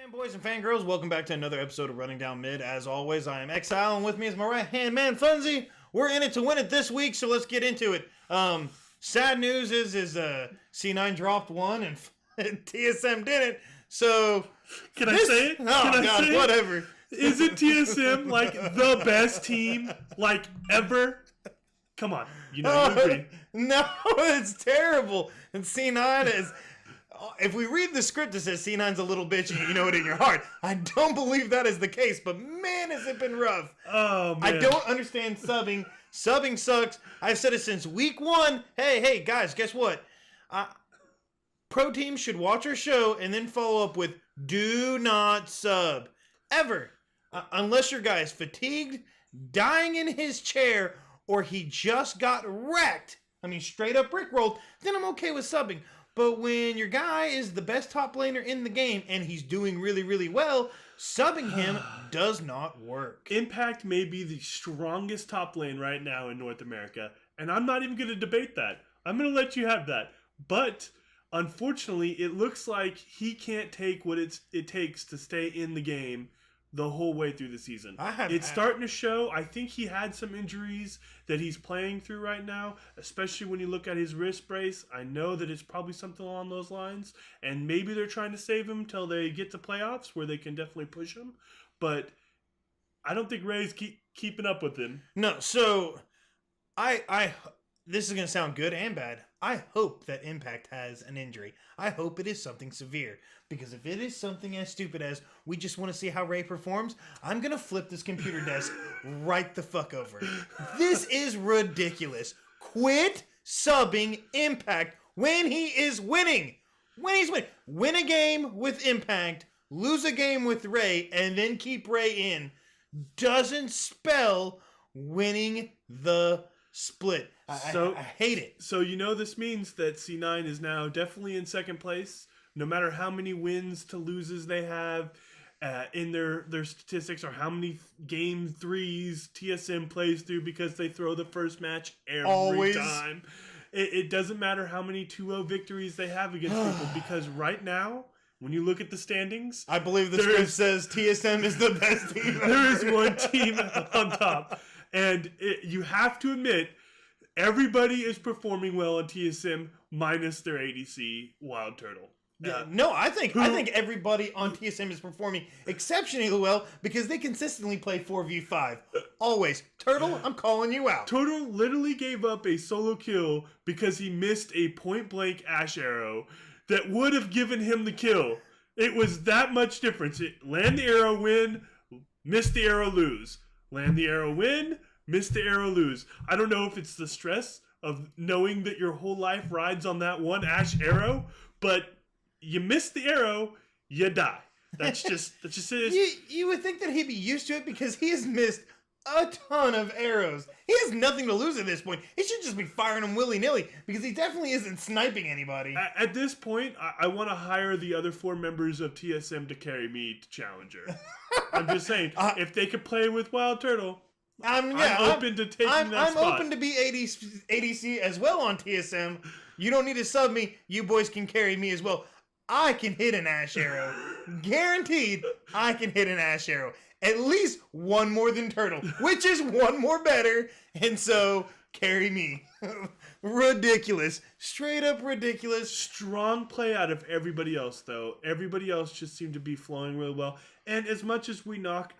Fanboys and fangirls, welcome back to another episode of Running Down Mid. As always, I am Exile, and with me is my right-hand man, Funzy. We're in it to win it this week, so let's get into it. Sad news is C9 dropped one, and TSM didn't, so... Can I say it? Oh, God, whatever. Is it TSM, like, the best team, like, ever? Come on, you know you agree. No, it's terrible. And C9 is... If we read the script that says C9's a little bitch and you know it in your heart, I don't believe that is the case, but man, has it been rough. Oh, man. I don't understand subbing. Subbing sucks. I've said it since week one. Hey, guys, guess what? Pro teams should watch our show and then follow up with, do not sub. Ever. Unless your guy is fatigued, dying in his chair, or he just got wrecked. I mean, straight up rickrolled, then I'm okay with subbing. But when your guy is the best top laner in the game and he's doing really, really well, subbing him does not work. Impact may be the strongest top lane right now in North America, and I'm not even going to debate that. I'm going to let you have that. But unfortunately, it looks like he can't take what it takes to stay in the game the whole way through the season. It's starting to show. I think he had some injuries that he's playing through right now, especially when you look at his wrist brace. I know that it's probably something along those lines, and maybe they're trying to save him till they get to playoffs where they can definitely push him. But I don't think Ray's keeping up with him. No, so this is going to sound good and bad. I hope that Impact has an injury. I hope it is something severe. Because if it is something as stupid as we just want to see how Ray performs, I'm going to flip this computer desk right the fuck over. This is ridiculous. Quit subbing Impact when he is winning. When he's winning. Win a game with Impact, lose a game with Ray, and then keep Ray in. Doesn't spell winning the split. I hate it. So you know this means that C9 is now definitely in second place. No matter how many wins to loses they have in their statistics, or how many game threes TSM plays through because they throw the first match every time. It doesn't matter how many 2-0 victories they have against people, because right now, when you look at the standings, I believe the script says TSM is the best team ever. There is one team on top. And you have to admit, everybody is performing well on TSM minus their ADC Wild Turtle. No, I think everybody on TSM is performing exceptionally well because they consistently play 4v5. Always. Turtle, I'm calling you out. Turtle literally gave up a solo kill because he missed a point-blank Ash arrow that would have given him the kill. It was that much difference. Land the arrow, win, miss the arrow, lose. Land the arrow, win, miss the arrow, lose. I don't know if it's the stress of knowing that your whole life rides on that one Ash arrow, but you miss the arrow, you die. That's just it. You would think that he'd be used to it because he has missed a ton of arrows. He has nothing to lose at this point. He should just be firing them willy-nilly because he definitely isn't sniping anybody. At this point, I want to hire the other 4 members of TSM to carry me to Challenger. I'm just saying, if they could play with Wild Turtle, I'm open to taking that spot. I'm open to be ADC as well on TSM. You don't need to sub me. You boys can carry me as well. I can hit an Ash arrow. Guaranteed, I can hit an Ash arrow. At least one more than Turtle, which is one more better. And so, carry me. Ridiculous. Straight up ridiculous. Strong play out of everybody else, though. Everybody else just seemed to be flowing really well. And as much as we knock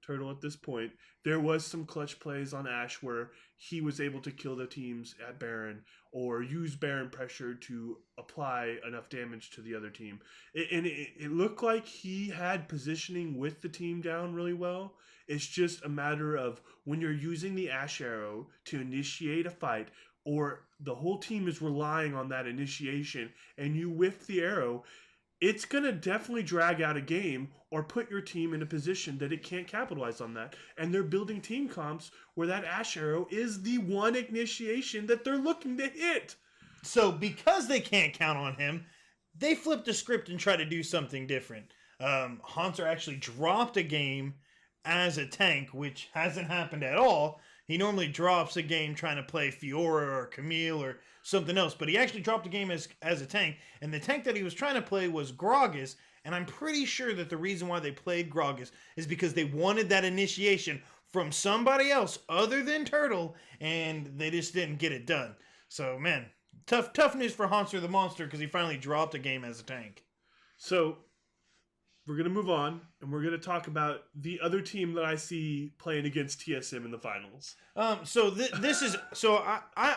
Turtle at this point, there was some clutch plays on Ash where he was able to kill the teams at Baron or use Baron pressure to apply enough damage to the other team. It looked like he had positioning with the team down really well. It's just a matter of when you're using the Ash arrow to initiate a fight, or the whole team is relying on that initiation and you whiff the arrow, it's going to definitely drag out a game or put your team in a position that it can't capitalize on that. And they're building team comps where that Ash arrow is the one initiation that they're looking to hit. So because they can't count on him, they flipped the script and tried to do something different. Haunter actually dropped a game as a tank, which hasn't happened at all. He normally drops a game trying to play Fiora or Camille or something else, but he actually dropped a game as a tank, and the tank that he was trying to play was Gragas, And I'm pretty sure that the reason why they played Gragas is because they wanted that initiation from somebody else other than Turtle, and they just didn't get it done. So, man, tough news for Hanser the Monster because he finally dropped a game as a tank. So, we're going to move on, and we're going to talk about the other team that I see playing against TSM in the finals. I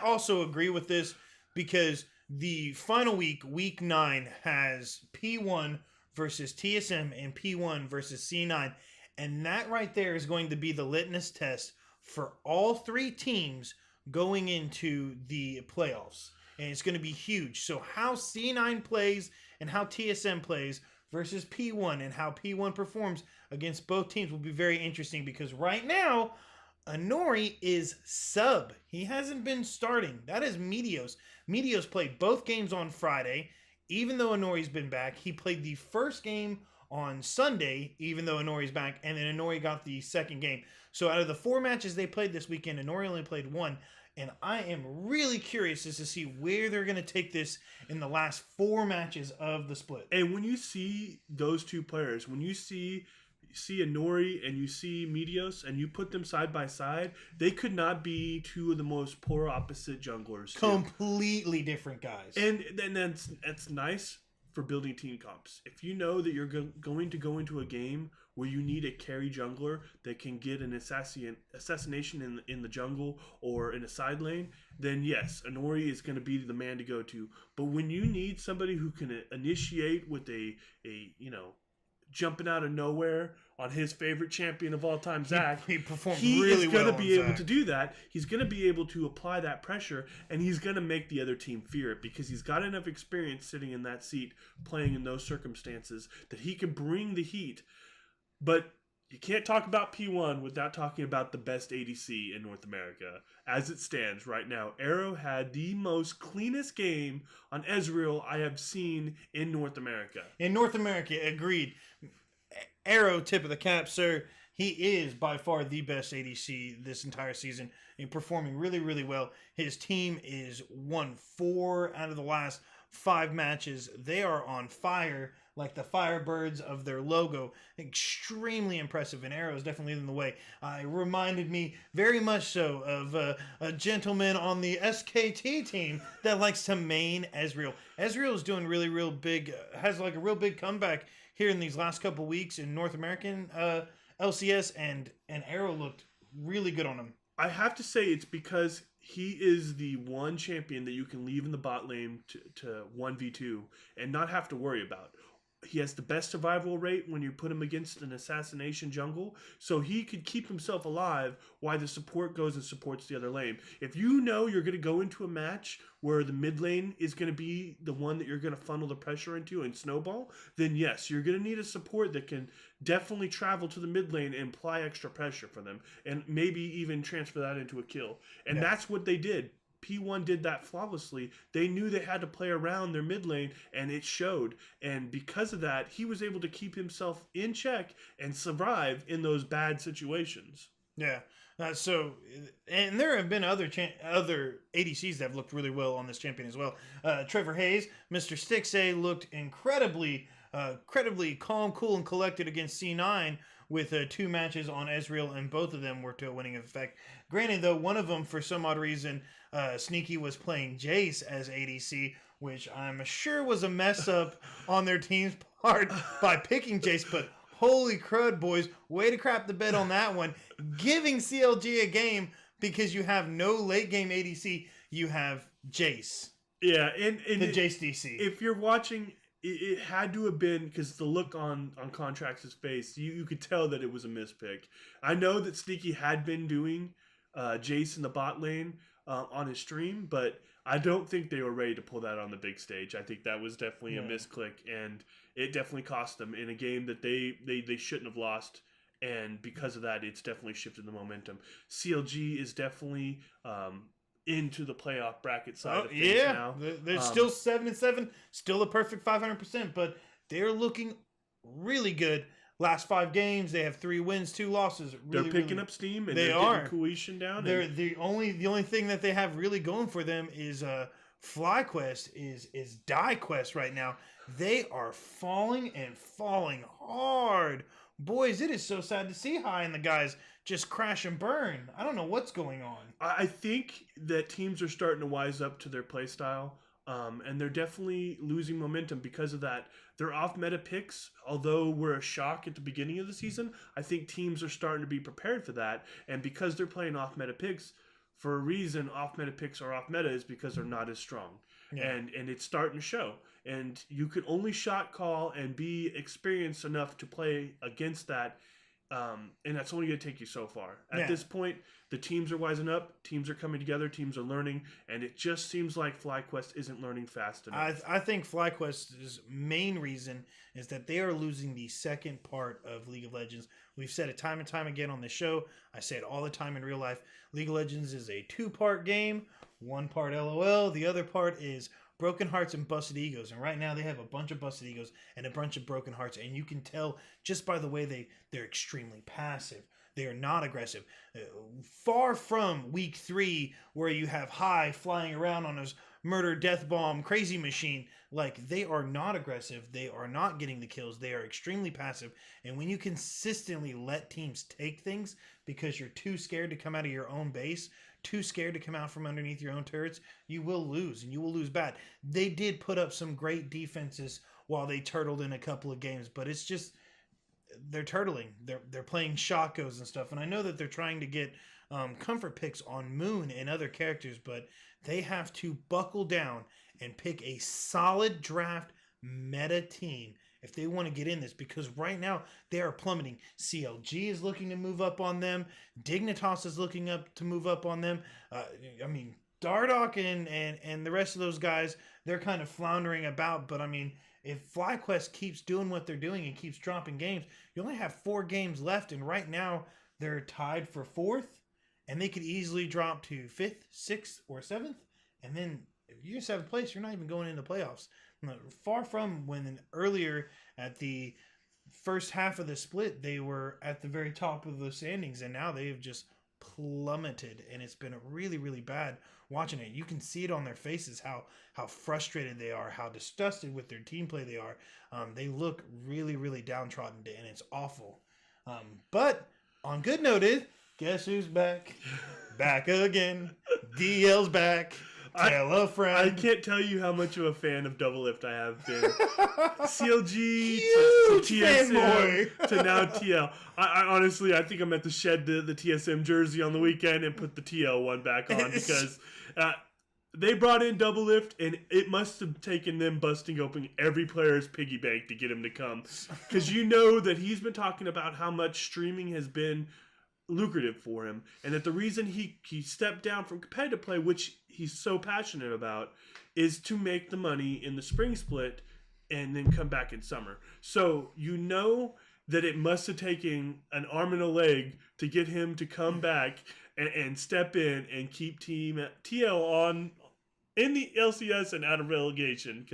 also agree with this because the final week 9, has P1 versus TSM and P1 versus C9, and that right there is going to be the litmus test for all 3 teams going into the playoffs, and it's going to be huge. So how C9 plays and how TSM plays versus P1 and how P1 performs against both teams will be very interesting because right now, Inori is sub. He hasn't been starting. That is Meteos. Meteos played both games on Friday, even though Inori's been back. He played the first game on Sunday, even though Inori's back, and then Inori got the second game. So out of the 4 matches they played this weekend, Inori only played 1. And I am really curious as to see where they're going to take this in the last 4 matches of the split. And when you see those 2 players, when you see Inori and you see Meteos and you put them side by side, they could not be 2 of the most polar opposite junglers. Completely different guys. And that's nice for building team comps. If you know that you're going to go into a game where you need a carry jungler that can get an assassination in the jungle or in a side lane, then yes, Inori is going to be the man to go to. But when you need somebody who can initiate with a jumping out of nowhere on his favorite champion of all time, Zach, he performed really well. He's going to be able to do that. He's going to be able to apply that pressure, and he's going to make the other team fear it because he's got enough experience sitting in that seat playing in those circumstances that he can bring the heat. But you can't talk about P1 without talking about the best ADC in North America. As it stands right now, Arrow had the most cleanest game on Ezreal I have seen in North America. In North America, agreed. Arrow, tip of the cap, sir. He is by far the best ADC this entire season and performing really, really well. His team is won 4 out of the last 5 matches. They are on fire like the Firebirds of their logo. Extremely impressive, and Arrow is definitely leading the way. It reminded me very much so of a gentleman on the SKT team that likes to main Ezreal. Ezreal is doing really, real big, has like a real big comeback here in these last couple weeks in North American LCS, and Arrow looked really good on him. I have to say it's because he is the one champion that you can leave in the bot lane to 1v2 and not have to worry about. He has the best survival rate when you put him against an assassination jungle, so he could keep himself alive while the support goes and supports the other lane. If you know you're going to go into a match where the mid lane is going to be the one that you're going to funnel the pressure into and snowball, then yes, you're going to need a support that can definitely travel to the mid lane and apply extra pressure for them, and maybe even transfer that into a kill. And that's what they did. P1 did that flawlessly. They knew they had to play around their mid lane, and it showed. And because of that, he was able to keep himself in check and survive in those bad situations. Yeah. And there have been other ADCs that have looked really well on this champion as well. Trevor Hayes, Mr. Stixay, looked incredibly calm, cool, and collected against C9 with 2 matches on Ezreal, and both of them were to a winning effect. Granted, though, one of them, for some odd reason, Sneaky was playing Jace as ADC, which I'm sure was a mess up on their team's part by picking Jace, but holy crud, boys, way to crap the bed on that one. Giving CLG a game because you have no late game ADC, you have Jace. Yeah, and the Jace DC. If you're watching, it had to have been, because the look on Contrax's face, you could tell that it was a mispick. I know that Sneaky had been doing Jace in the bot lane on his stream, but I don't think they were ready to pull that on the big stage. I think that was definitely a misclick, and it definitely cost them in a game that they shouldn't have lost. And because of that, it's definitely shifted the momentum. CLG is definitely into the playoff bracket side of things now. They're still 7-7, still a perfect 500%, but they're looking really good. Last 5 games, they have 3 wins, 2 losses. They're picking up steam, and they're getting cohesion down. The only thing that they have really going for them is FlyQuest is die quest right now. They are falling and falling hard. Boys, it is so sad to see High and the guys just crash and burn. I don't know what's going on. I think that teams are starting to wise up to their play style, and they're definitely losing momentum because of that. Their off-meta picks, although were a shock at the beginning of the season, I think teams are starting to be prepared for that. And because they're playing off-meta picks, for a reason off-meta picks are off-meta is because they're not as strong. Yeah. And it's starting to show. And you can only shot call and be experienced enough to play against that. And that's only going to take you so far. At this point, the teams are wising up, teams are coming together, teams are learning, and it just seems like FlyQuest isn't learning fast enough. I think FlyQuest's main reason is that they are losing the second part of League of Legends. We've said it time and time again on the show. I say it all the time in real life. League of Legends is a 2-part game. One part LOL, the other part is broken hearts and busted egos. And right now they have a bunch of busted egos and a bunch of broken hearts. And you can tell just by the way they're extremely passive. They are not aggressive. Far from week 3 where you have High flying around on his murder death bomb crazy machine. Like, they are not aggressive. They are not getting the kills. They are extremely passive. And when you consistently let teams take things because you're too scared to come out of your own base, too scared to come out from underneath your own turrets, you will lose, and you will lose bad. They did put up some great defenses while they turtled in a couple of games, but it's just they're turtling. They're playing shotgos and stuff, and I know that they're trying to get comfort picks on Moon and other characters, but they have to buckle down and pick a solid draft meta team if they want to get in this, because right now they are plummeting. CLG is looking to move up on them. Dignitas is looking up to move up on them. I mean, Dardoch and the rest of those guys, they're kind of floundering about. But I mean, if FlyQuest keeps doing what they're doing and keeps dropping games, you only have 4 games left, and right now they're tied for 4th, and they could easily drop to 5th, 6th, or 7th, and then if you're 7th place, you're not even going into playoffs. Far from when earlier at the first half of the split, they were at the very top of the standings, and now they have just plummeted, and it's been really, really bad watching it. You can see it on their faces how frustrated they are, how disgusted with their team play they are. They look really, really downtrodden, and it's awful. But on good noted, guess who's back? Back again. DL's back. Tell a friend. I can't tell you how much of a fan of Doublelift I have been. CLG to TSM to now TL. I honestly, I think I'm at to shed the TSM jersey on the weekend and put the TL one back on because they brought in Doublelift, and it must have taken them busting open every player's piggy bank to get him to come. Because you know that he's been talking about how much streaming has been lucrative for him, and that the reason he stepped down from competitive play, which he's so passionate about, is to make the money in the spring split and then come back in summer. So you know that it must have taken an arm and a leg to get him to come back and step in and keep Team TL on in the LCS and out of relegation.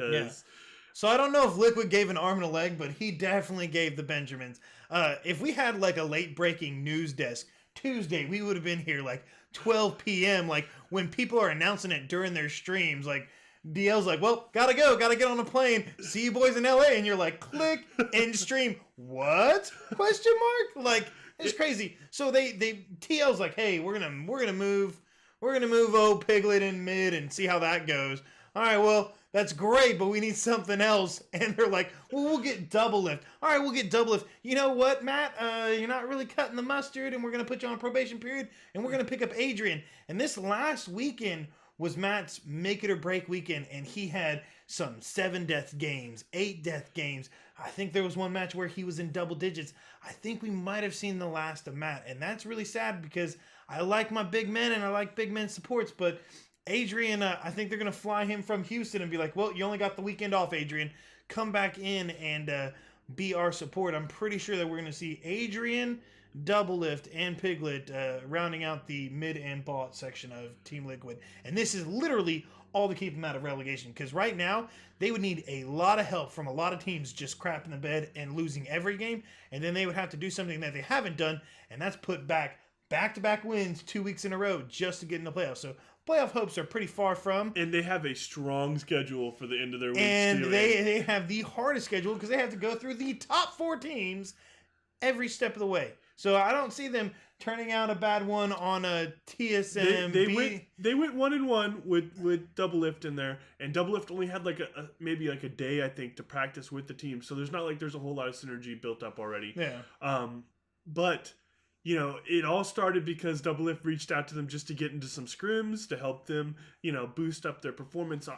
So I don't know if Liquid gave an arm and a leg, but he definitely gave the Benjamins. If we had like a late breaking news desk Tuesday, we would have been here like 12 p.m. Like when people are announcing it during their streams, like DL's like, well, gotta get on a plane. See you boys in LA. And you're like, click, end stream. What? Question mark? Like, it's crazy. So TL's like, hey, we're gonna move old Piglet in mid and see how that goes. All right, well, that's great, but we need something else. And they're like, well, we'll get Doublelift. All right, we'll get Doublelift. You know what, Matt? You're not really cutting the mustard, and we're going to put you on a probation period, and we're going to pick up Adrian. And this last weekend was Matt's make it or break weekend, and he had some 7 death games, 8 death games. I think there was one match where he was in double digits. I think we might have seen the last of Matt, and that's really sad because I like my big men, and I like big men supports, but Adrian, I think they're going to fly him from Houston and be like, well, you only got the weekend off, Adrian. Come back in and be our support. I'm pretty sure that we're going to see Adrian, Doublelift, and Piglet rounding out the mid and bot section of Team Liquid. And this is literally all to keep them out of relegation, because right now they would need a lot of help from a lot of teams just crapping the bed and losing every game. And then they would have to do something that they haven't done, and that's put back back-to-back wins 2 weeks in a row just to get in the playoffs. So playoff hopes are pretty far from. And they have a strong schedule for the end of their weeks, And too. they have the hardest schedule because they have to go through the top 4 teams every step of the way. So I don't see them turning out a bad one on a TSM. They went 1-1 with Doublelift in there, and Doublelift only had like maybe like a day, I think, to practice with the team. So there's not like there's a whole lot of synergy built up already. Yeah. But you know, it all started because Doublelift reached out to them just to get into some scrims to help them, you know, boost up their performance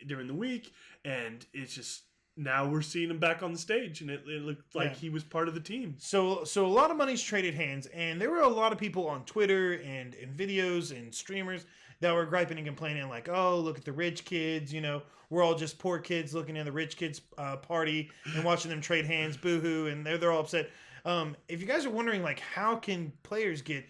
during the week, and it's just. Now we're seeing him back on the stage, and it looked like he was part of the team. So a lot of money's traded hands, and there were a lot of people on Twitter and in videos and streamers that were griping and complaining like, oh, look at the rich kids, you know, we're all just poor kids looking at the rich kids party and watching them trade hands, boo-hoo, and they're all upset. If you guys are wondering, like, how can players get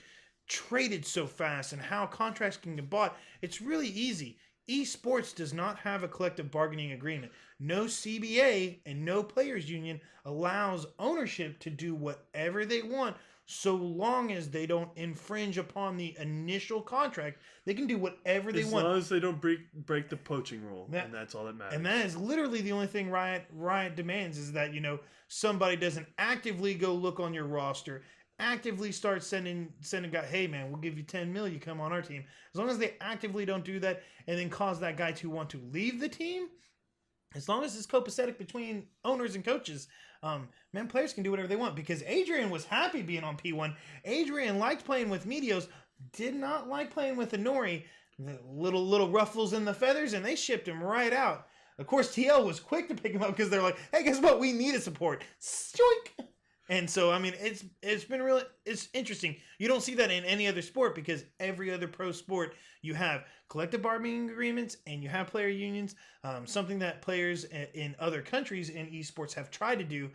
traded so fast and how contracts can get bought, it's really easy. Esports does not have a collective bargaining agreement. No CBA and no players union allows ownership to do whatever they want so long as they don't infringe upon the initial contract. They can do whatever they want. As long as they don't break the poaching rule, and that's all that matters. And that is literally the only thing Riot demands is that, you know, somebody doesn't actively go look on your roster, actively start sending guy, hey man, we'll give you 10 mil, you come on our team. As long as they actively don't do that and then cause that guy to want to leave the team, as long as it's copacetic between owners and coaches, man, players can do whatever they want. Because Adrian was happy being on P1. Adrian liked playing with Meteos, did not like playing with Inori. The little ruffles in the feathers, and they shipped him right out. Of course, TL was quick to pick him up because they're like, hey, guess what? We need a support. Stoink! And so, I mean, it's been really, it's interesting. You don't see that in any other sport because every other pro sport, you have collective bargaining agreements and you have player unions, something that players in other countries in esports have tried to do,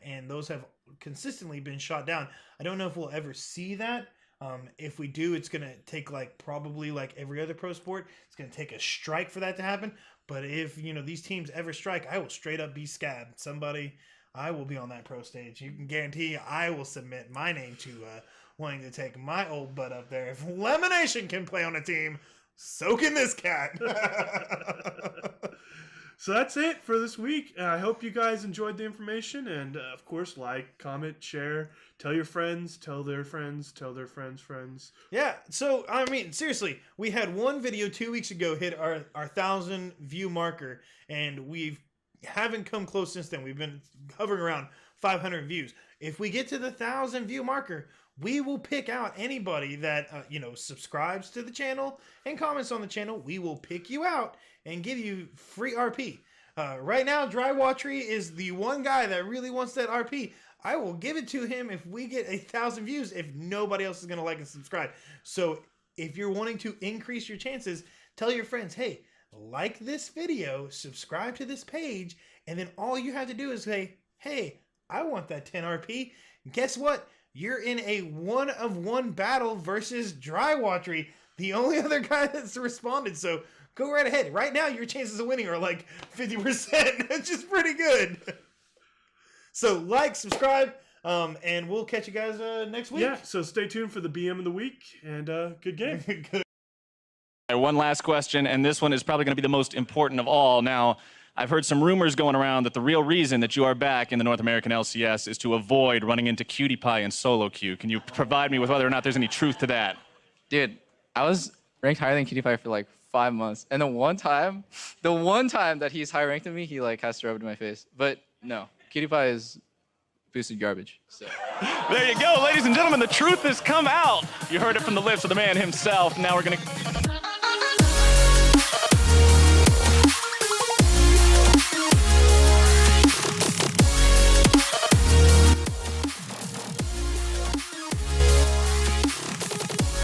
and those have consistently been shot down. I don't know if we'll ever see that. If we do, it's going to take probably like every other pro sport. It's going to take a strike for that to happen. But if, you know, these teams ever strike, I will straight up be scabbed. I will be on that pro stage. You can guarantee I will submit my name to wanting to take my old butt up there. If Lemonation can play on a team, so can this cat. So that's it for this week. I hope you guys enjoyed the information. And, of course, like, comment, share, tell your friends, tell their friends, tell their friends. Yeah, so, I mean, seriously, we had one video 2 weeks ago hit our 1,000 view marker, and we haven't come close since then. We've been hovering around 500 views. If we get to the 1,000 view marker, we will pick out anybody that, you know, subscribes to the channel and comments on the channel. We will pick you out and give you free RP. Right now, Dry Watery is the one guy that really wants that RP. I will give it to him if we get 1,000 views, if nobody else is going to like and subscribe. So if you're wanting to increase your chances, tell your friends, hey, like this video, subscribe to this page, and then all you have to do is say, hey, I want that 10 RP. Guess what? You're in a 1-of-1 battle versus Dry Watery, the only other guy that's responded. So go right ahead. Right now, your chances of winning are like 50%, which is pretty good. So like, subscribe, and we'll catch you guys next week. Yeah, so stay tuned for the BM of the week, and good game. Good. One last question, and this one is probably going to be the most important of all. Now, I've heard some rumors going around that the real reason that you are back in the North American LCS is to avoid running into Cutie Pie and solo queue. Can you provide me with whether or not there's any truth to that? Dude, I was ranked higher than Cutie Pie for like 5 months. And the one time that he's higher ranked than me, he like has to rub it in my face. But no, Cutie Pie is boosted garbage. So. There you go, ladies and gentlemen. The truth has come out. You heard it from the lips of the man himself. Now we're going to...